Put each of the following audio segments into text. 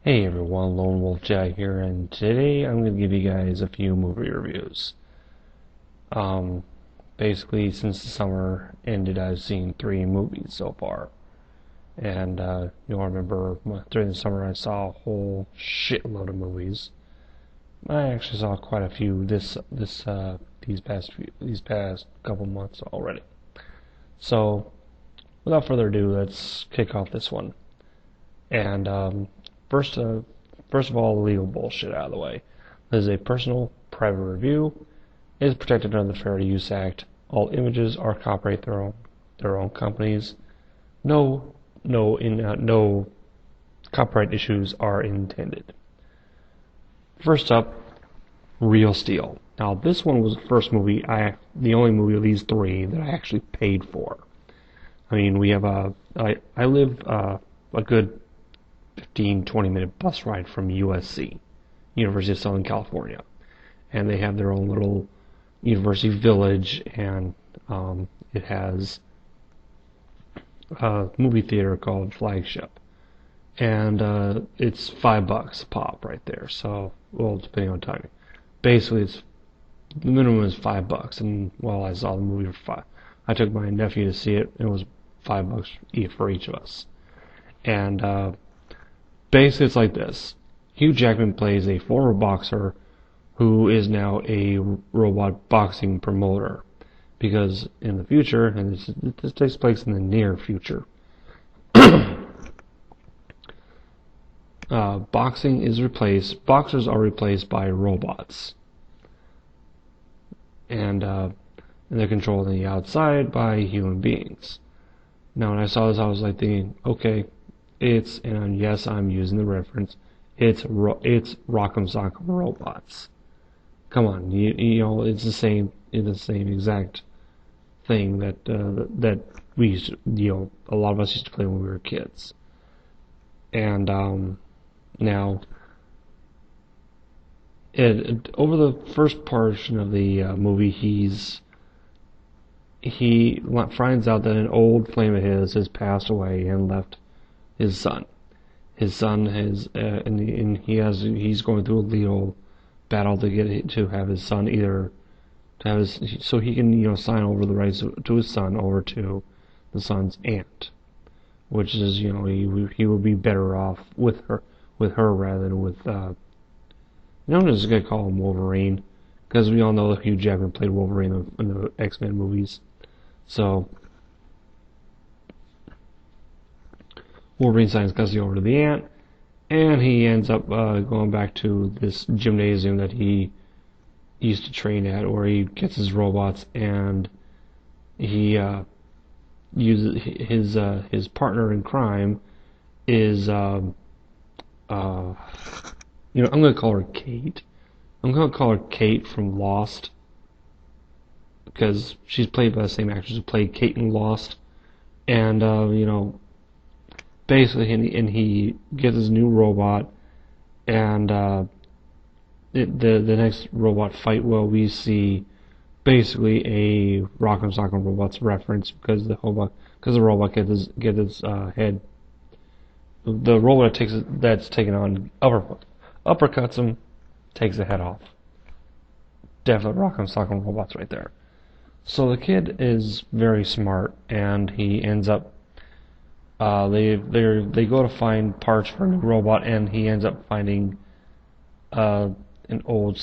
Hey everyone, LWJ here, and today I'm going to give you guys a few movie reviews. Um, Basically, since the summer ended, I've seen 3 movies so far. And you'll remember during the summer I saw a whole shitload of movies. I actually saw quite a few these past couple months already. So, without further ado, let's kick off this one. And first, uh, first of all, the legal bullshit out of the way. This is a personal, private review. It is protected under the Fair Use Act. All images are copyright their own companies. No copyright issues are intended. First up, Real Steel. Now, this one was the first movie the only movie of these 3 that I actually paid for. I mean, I live a good 15-20 minute bus ride from USC, University of Southern California, and they have their own little university village, and it has a movie theater called Flagship, and it's $5 a pop right there. So, well, depending on timing, basically the minimum is $5, and well, I saw the movie for 5. I took my nephew to see it, and it was $5 for each of us, and basically, it's like this. Hugh Jackman plays a former boxer who is now a robot boxing promoter. Because in the future, and this takes place in the near future, boxers are replaced by robots. And they're controlled on the outside by human beings. Now, when I saw this, I was like thinking, okay, and yes, I'm using the reference, it's Rock'em Sock'em Robots. Come on, you know, it's the same exact thing that we used to, a lot of us used to play when we were kids. And now, over the first portion of the movie, he finds out that an old flame of his has passed away and left his son. His son has, and he's going through a legal battle to have his son so he can sign over the rights to his son over to the son's aunt, which is he would be better off with her rather than with I'm just gonna call him Wolverine, because we all know that Hugh Jackman played Wolverine in the X-Men movies. So Wolverine signs custody over to the aunt, and he ends up going back to this gymnasium that he used to train at, where he gets his robots, and he uses his partner in crime is I'm gonna call her Kate. I'm gonna call her Kate from Lost, because she's played by the same actress who played Kate in Lost, and basically, and he gets his new robot, and the next robot fight, well, we see basically a Rock'em Sock'em Robots reference, because the robot gets his head. The robot that's taken on uppercuts him, takes the head off. Definitely Rock'em Sock'em Robots right there. So the kid is very smart, and he ends up. They go to find parts for a new robot, and he ends up finding an old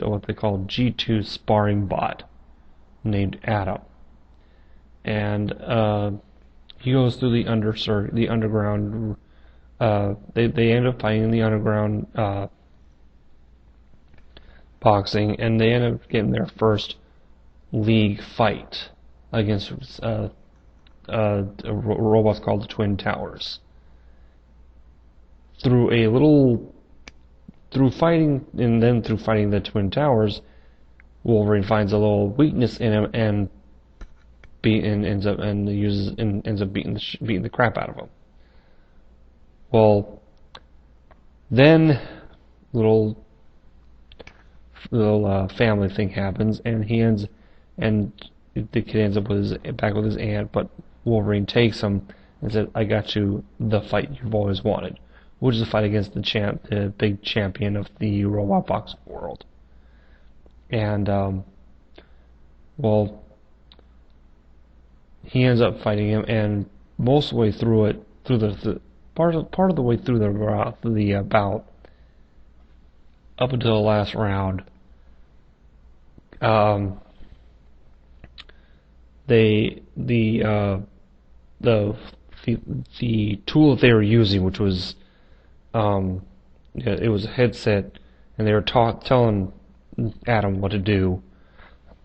what they call G2 sparring bot named Adam, and he goes through the underground. They end up fighting in the underground boxing, and they end up getting their first league fight against robots called the Twin Towers. Through fighting the Twin Towers, Wolverine finds a little weakness in him and ends up beating the crap out of him. Well, then little family thing happens, and the kid ends up back with his aunt, but Wolverine takes him and says, "I got you the fight you've always wanted," which is a fight against the big champion of the robot box world. And well, he ends up fighting him, and most of the way through it, through the part of the way through the bout, up until the last round, the tool that they were using, which was it was a headset, and they were telling Adam what to do,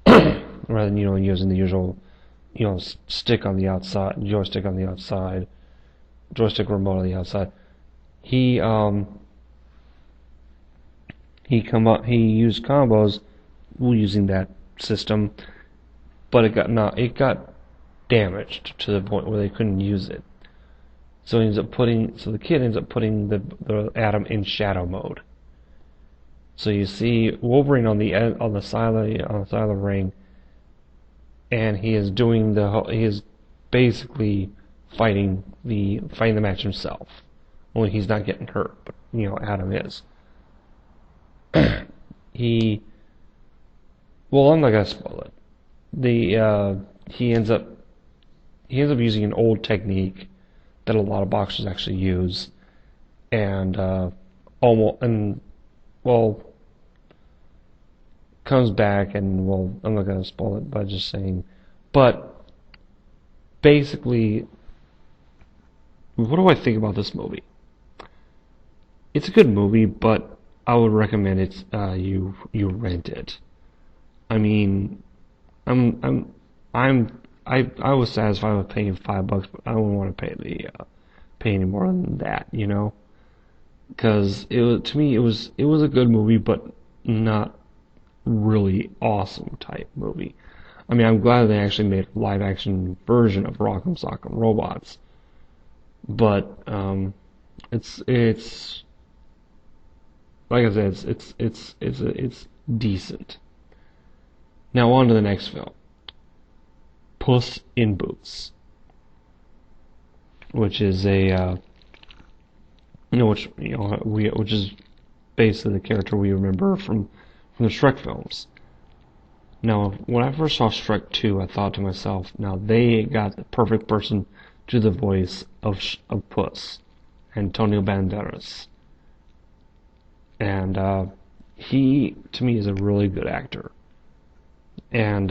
rather than using the usual stick on the outside, joystick on the outside, joystick remote on the outside. He used combos using that system, but it got damaged to the point where they couldn't use it. So the kid ends up putting the Atom in shadow mode. So you see Wolverine on the side of the ring, and he is basically fighting the match himself. Only he's not getting hurt, but Atom is. Well, I'm not gonna spoil it. He ends up using an old technique that a lot of boxers actually use, and comes back, and I'm not gonna spoil it by just saying, but basically, what do I think about this movie? It's a good movie, but I would recommend you rent it. I mean, I was satisfied with paying $5, but I wouldn't want to pay any more than that, because to me it was a good movie, but not really awesome type movie. I mean, I'm glad they actually made a live action version of Rock'em Sock'em Robots, but it's like I said, it's decent. Now on to the next film, Puss in Boots, which is which is basically the character we remember from the Shrek films. Now, when I first saw Shrek 2, I thought to myself, now they got the perfect person to the voice of Puss, Antonio Banderas. And he, to me, is a really good actor. And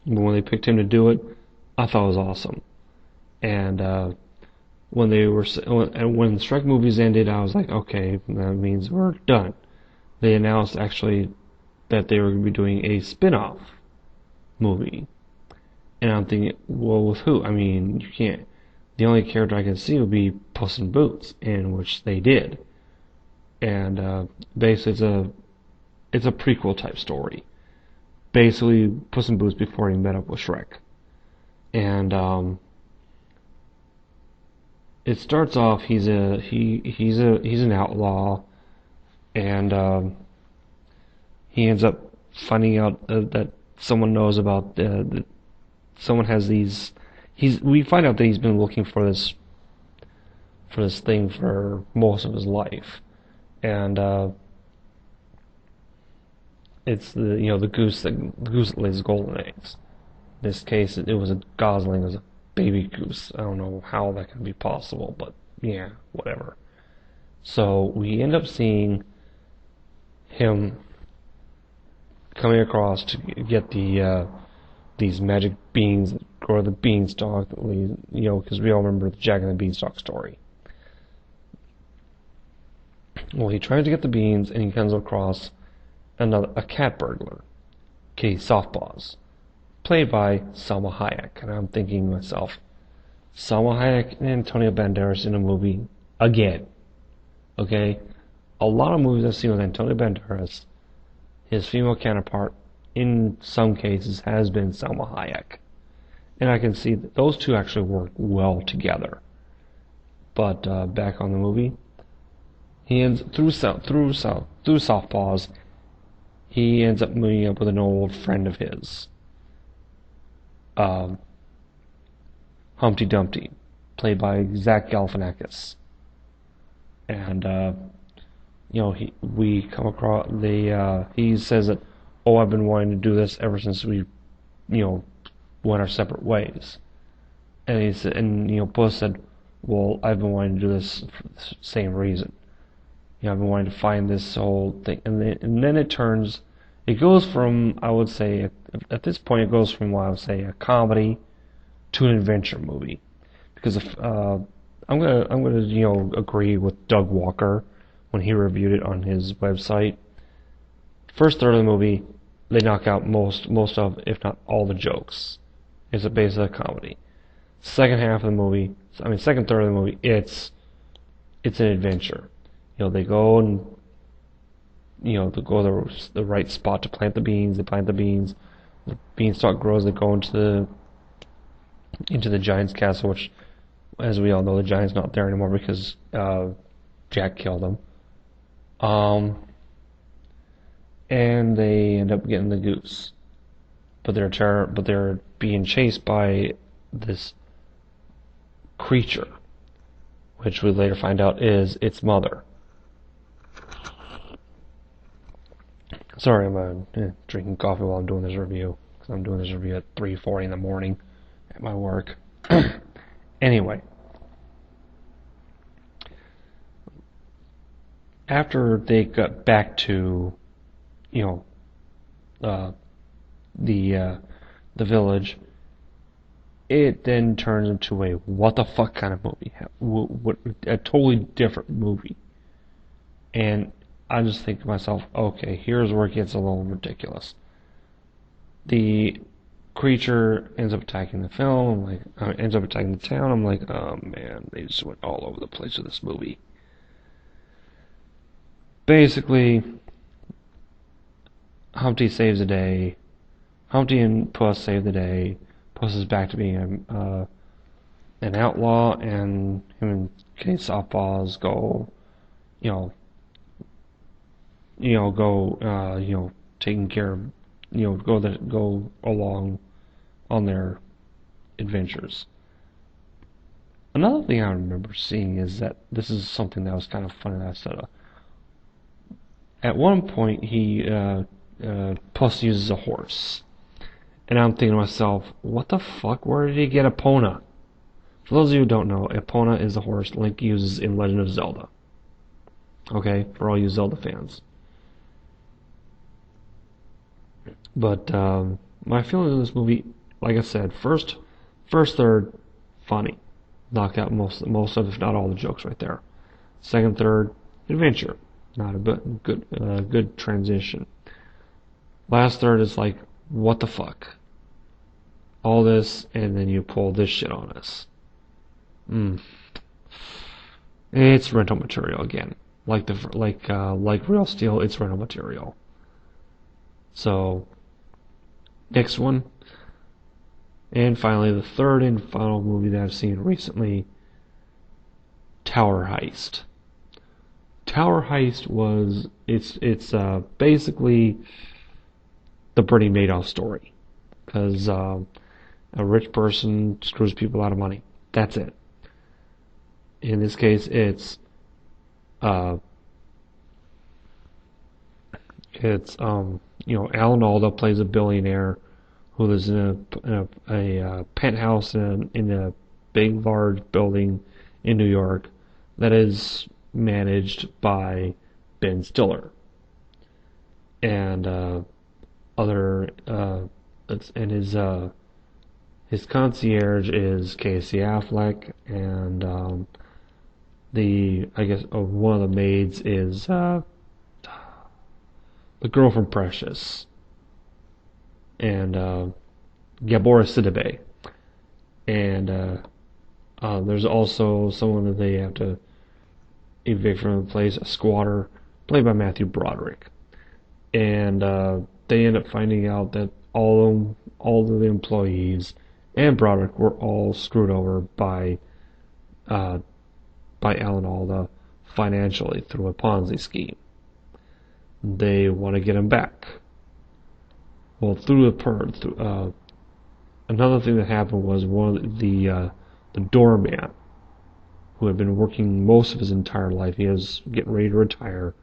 when they picked him to do it, I thought it was awesome. And when the Shrek movies ended, I was like, okay, that means we're done. They announced actually that they were going to be doing a spin-off movie. And I'm thinking, well, with who? I mean, you can't. The only character I can see would be Puss in Boots, in which they did. And basically, it's a prequel type story. Basically, Puss in Boots before he met up with Shrek. And it starts off, he's an outlaw, and he ends up finding out that someone knows about someone has these. We find out that he's been looking for this thing for most of his life, and it's the goose that lays golden eggs. In this case, it was a gosling, it was a baby goose. I don't know how that can be possible, but yeah, whatever. So we end up seeing him coming across to get these magic beans that grow the beanstalk, because we all remember the Jack and the Beanstalk story. Well, he tries to get the beans, and he comes across a cat burglar, Kitty Softpaws, played by Salma Hayek. And I'm thinking to myself, Salma Hayek and Antonio Banderas in a movie again. Okay? A lot of movies I've seen with Antonio Banderas, his female counterpart, in some cases, has been Salma Hayek. And I can see that those two actually work well together. But back on the movie, he ends through Softpaws, he ends up meeting up with an old friend of his, Humpty Dumpty, played by Zach Galifianakis, and we come across he says that, oh, I've been wanting to do this ever since we went our separate ways, and he said, and Puss said, well, I've been wanting to do this for the same reason. I've been wanting to find this whole thing, and then it goes from, I would say, at this point, it goes from what I would say a comedy to an adventure movie, because I'm gonna agree with Doug Walker when he reviewed it on his website. First third of the movie, they knock out most of, if not all, the jokes. It's a base of a comedy. Second third of the movie, it's an adventure. They go and they go to the right spot to plant the beans. They plant the beans. The beanstalk grows. They go into the giant's castle, which, as we all know, the giant's not there anymore because Jack killed him. And they end up getting the goose, but they're being chased by this creature, which we later find out is its mother. Sorry, I'm drinking coffee while I'm doing this review, because I'm doing this review at 3:40 in the morning at my work. Anyway, after they got back to the village, it then turns into a what the fuck kind of movie, a totally different movie. And I just think to myself, okay, here's where it gets a little ridiculous. The creature ends up attacking the film, ends up attacking the town. I'm like, oh man, they just went all over the place with this movie. Basically, Humpty saves the day. Humpty and Puss save the day. Puss is back to being an outlaw, and him and Kenny Softballs go, taking care of, go along on their adventures. Another thing I remember seeing is that this is something that was kind of funny that I said. At one point, Puss uses a horse. And I'm thinking to myself, what the fuck? Where did he get Epona? For those of you who don't know, Epona is the horse Link uses in Legend of Zelda. Okay, for all you Zelda fans. But my feeling of this movie, like I said, first third, funny. Knocked out most of, if not all, the jokes right there. Second third, adventure. Not a good transition. Last third is like, what the fuck? All this, and then you pull this shit on us. It's rental material again. Like Real Steel, it's rental material. So, next one. And finally, the third and final movie that I've seen recently, Tower Heist. Tower Heist it's basically the Bernie Madoff story, because a rich person screws people out of money. That's it. In this case, it's Alan Alda plays a billionaire who lives in a penthouse in a big, large building in New York that is managed by Ben Stiller. And his concierge is Casey Affleck, and one of the maids is the girl from Precious, and Gabora Sidibe, and there's also someone that they have to evict from the place, a squatter played by Matthew Broderick, and they end up finding out that all of the employees and Broderick were all screwed over by Alan Alda financially through a Ponzi scheme. They want to get him back. Well, another thing that happened was one of the doorman who had been working most of his entire life. He was getting ready to retire.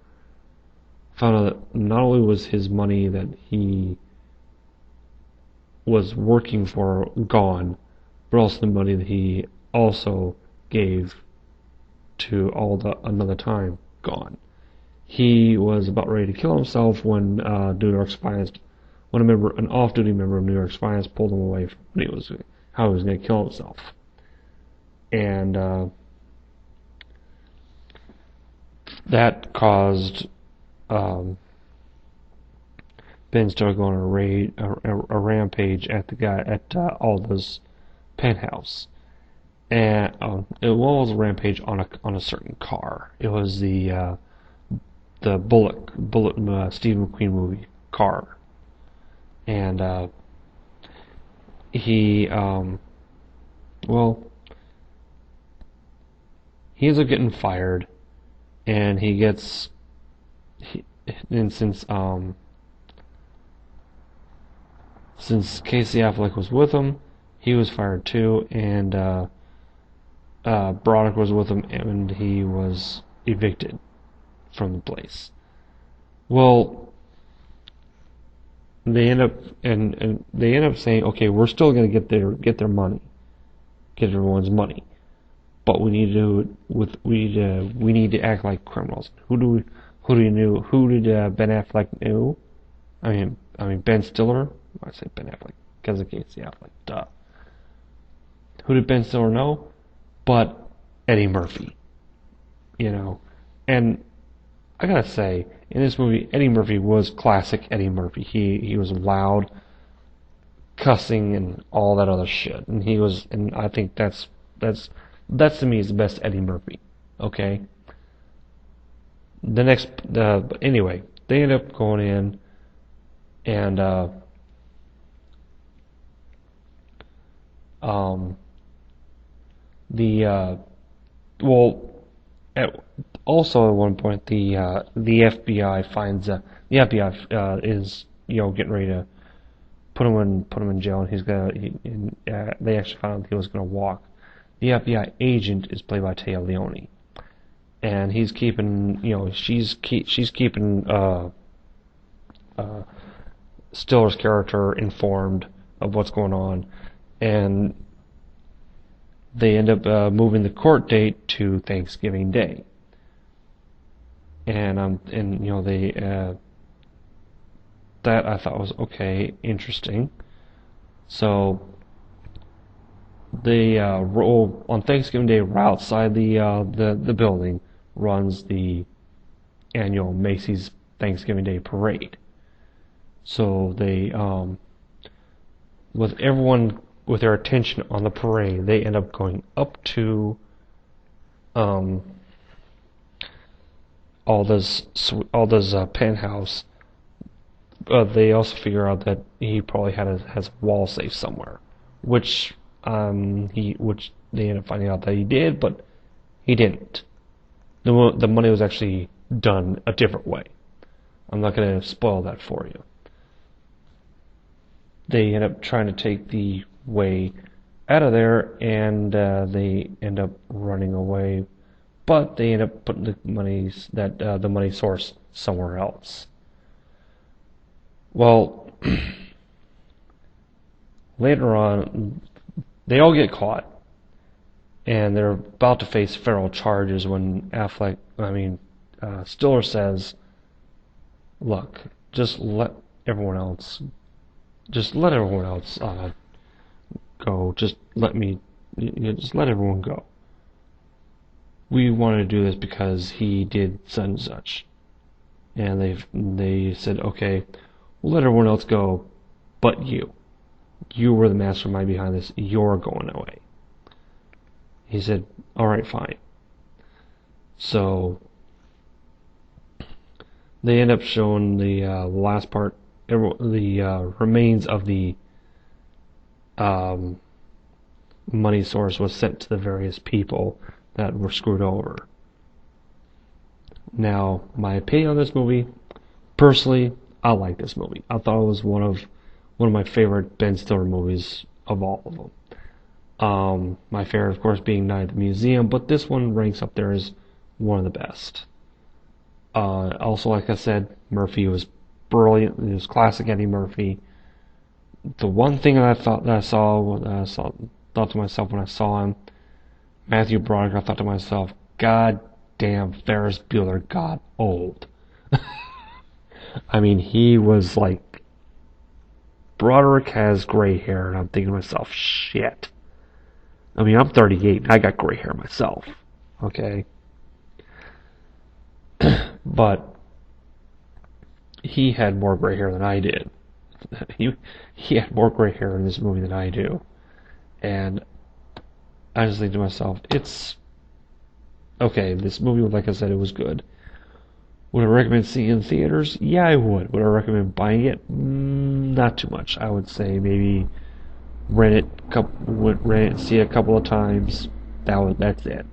Found out that not only was his money that he was working for gone, but also the money that he also gave to another time gone. He was about ready to kill himself when New York's finest, when an off-duty member of New York's finest pulled him away from how he was going to kill himself. And that caused Ben Stiller going on a rampage at Alda's penthouse, and it was a rampage on a certain car. It was the Bullet Steve McQueen movie car, and he ends up getting fired, and since Casey Affleck was with him, he was fired too, and Broderick was with him, and he was evicted from the place. Well, they end up saying, okay, we're still going to get their money, get everyone's money, but we need to act like criminals. Who did Ben Affleck knew? I mean Ben Stiller. I say Ben Affleck because of Casey Affleck. Duh. Who did Ben Stiller know? But Eddie Murphy. And I gotta say, in this movie, Eddie Murphy was classic Eddie Murphy. He was loud, cussing, and all that other shit. And I think that's to me is the best Eddie Murphy. Okay. Anyway, they end up going in, and also at one point the FBI finds the FBI is getting ready to put him in jail, and they actually found out he was gonna walk. The FBI agent is played by Téa Leoni, and he's keeping she's keeping Stiller's character informed of what's going on, and they end up moving the court date to Thanksgiving Day. And that I thought was okay, interesting. So they roll on Thanksgiving Day right outside the building runs the annual Macy's Thanksgiving Day parade. So they with everyone with their attention on the parade, they end up going up to Alda's penthouse. They also figure out that he probably has a wall safe somewhere, which they end up finding out that he did, but he didn't. The money was actually done a different way. I'm not going to spoil that for you. They end up trying to take the way out of there, and they end up running away, but they end up putting the money source somewhere else. Well, later on, they all get caught, and they're about to face federal charges when Stiller says, "Look, just let everyone else go. Just let everyone go. We wanted to do this because he did such and such." And they said, "Okay, we'll let everyone else go, but you were the mastermind behind this. You're going away." He said, "All right, fine." So they end up showing the last part, the remains of the money source was sent to the various people that were screwed over. Now, my opinion on this movie, personally, I like this movie. I thought it was one of my favorite Ben Stiller movies of all of them. My favorite, of course, being Night at the Museum, but this one ranks up there as one of the best. Also, like I said, Murphy was brilliant. It was classic Eddie Murphy. The one thing thought to myself when I saw him, Matthew Broderick, I thought to myself, God damn, Ferris Bueller got old. I mean, he was like, Broderick has gray hair, and I'm thinking to myself, shit. I mean, I'm 38, and I got gray hair myself. Okay? But he had more gray hair than I did. He had more gray hair in this movie than I do. And I just think to myself, it's okay, this movie, like I said, it was good. Would I recommend seeing it in theaters? Yeah, I would. Would I recommend buying it? Not too much. I would say maybe rent it, see it a couple of times. That's it.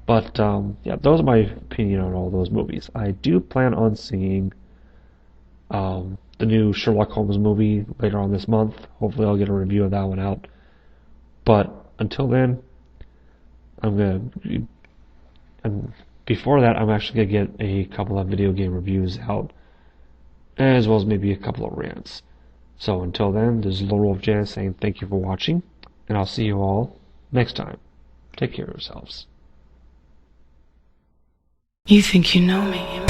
But yeah, those are my opinion on all those movies. I do plan on seeing the new Sherlock Holmes movie later on this month. Hopefully, I'll get a review of that one out. But until then, and before that, I'm actually gonna get a couple of video game reviews out, as well as maybe a couple of rants. So until then, this is LWJ saying thank you for watching, and I'll see you all next time. Take care of yourselves. You think you know me.